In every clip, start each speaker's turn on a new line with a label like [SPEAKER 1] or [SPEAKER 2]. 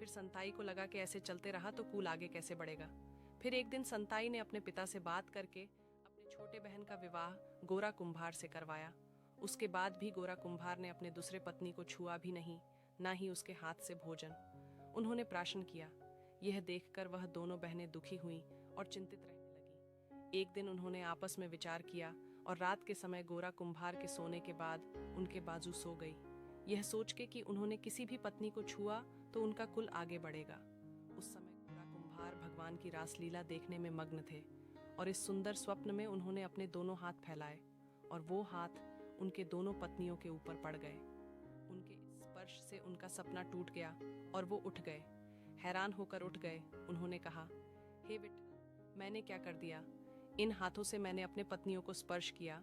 [SPEAKER 1] फिर संताई को लगा कि ऐसे चलते रहा तो कुल आगे कैसे बढ़ेगा। फिर एक दिन संताई ने अपने पिता से बात करके अपने छोटे बहन का विवाह गोरा कुम्हार से करवाया। उसके बाद भी गोरा कुम्हार ने अपने दूसरे पत्नी को छुआ भी नहीं, ना ही उसके हाथ से भोजन। उन्होंने प्राशन किया। यह देखकर वह दोनों बहनें दुखी हुईं और चिंतित रहने लगीं। एक दिन उन्होंने आपस में विचार किया और रात के समय गोरा कुम्हार के सोने के बाद उनके बाजू सो गई, यह सोच के कि उन्होंने किसी भी पत्नी को छुआ तो उनका कुल आगे बढ़ेगा। उस समय गोरा कुम्हार भगवान की रासलीला देखने में मग्न थे और इस सुंदर स्वप्न में उन्होंने अपने दोनों हाथ फैलाए और वो हाथ उनके दोनों पत्नियों के ऊपर पड़ गए। उनके स्पर्श से उनका सपना टूट गया और वो उठ गए। हैरान होकर उठ गए। उन्होंने कहा, हे विठ्ठल, मैंने क्या कर दिया? इन हाथों से मैंने अपने पत्नियों को स्पर्श किया।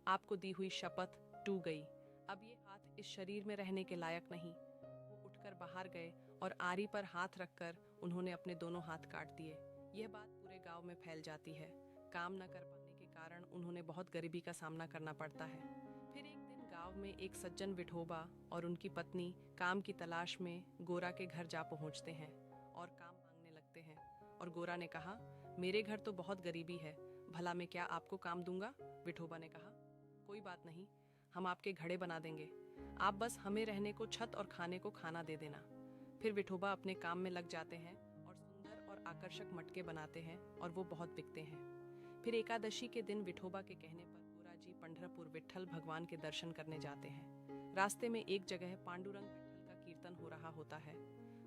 [SPEAKER 1] आपको दी हुई शपथ टूट गई। अब ये हाथ इस शरीर में रहने के लायक नहीं। वो उठकर बाहर गए और आरी पर हाथ रखकर उन्होंने अपने दोनों हाथ काट दिए। यह बात पूरे गांव में फैल जाती है। काम न कर पाने के कारण उन्होंने बहुत गरीबी का सामना करना पड़ता है। फिर एक दिन गांव में एक सज्जन विठोबा और उनकी पत्नी काम की तलाश में गोरा के घर जा पहुंचते हैं और काम मांगने लगते हैं। और गोरा ने कहा, मेरे घर तो बहुत गरीबी है, भला मैं क्या आपको काम दूंगा? विठोबा ने कहा, कोई बात नहीं, हम आपके घड़े बना देंगे, आप बस हमें रहने को छत और खाने को खाना दे देना। फिर विठोबा अपने काम में लग जाते हैं और सुंदर और आकर्षक मटके बनाते हैं और वो बहुत बिकते हैं। फिर एकादशी के दिन विठोबा के कहने पर गोरा जी पंढरपुर विट्ठल भगवान के दर्शन करने जाते हैं। रास्ते में एक जगह पांडुरंग विट्ठल का कीर्तन हो रहा होता है।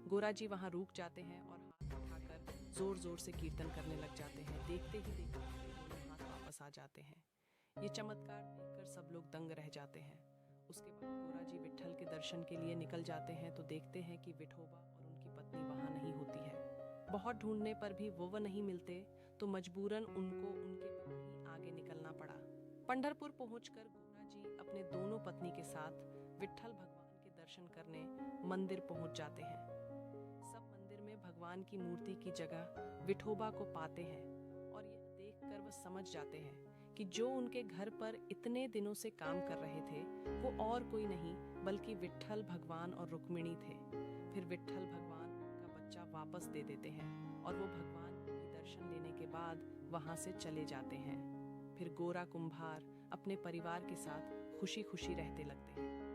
[SPEAKER 1] गोरा जी वहां रुक जाते हैं और हाथ उठाकर जोर जोर से कीर्तन करने लग जाते हैं। देखते ही देखते दोनों हाथ वापस आ जाते हैं। ये चमत्कार देखकर सब लोग दंग रह जाते हैं। उसके बाद गोरा जी विट्ठल के दर्शन के लिए निकल जाते हैं तो देखते हैं कि विठोबा और उनकी पत्नी वहां नहीं होती है। बहुत ढूंढने पर भी वो नहीं मिलते तो मजबूरन उनको उनके बिना ही आगे निकलना पड़ा। पंढरपुर पहुंचकर गोरा जी अपने दोनों पत्नी के साथ विट्ठल भगवान के दर्शन करने मंदिर पहुंच जाते हैं। सब मंदिर में भगवान की मूर्ति की जगह विठोबा को पाते हैं और यह देखकर वह समझ जाते हैं कि जो उनके घर पर इतने दिनों से काम कर रहे थे वो और कोई नहीं बल्कि विट्ठल भगवान और रुक्मिणी थे। फिर विट्ठल भगवान उनका बच्चा वापस दे देते हैं और वो भगवान के दर्शन लेने के बाद वहां से चले जाते हैं। फिर गोरा कुम्हार अपने परिवार के साथ खुशी खुशी रहते लगते हैं।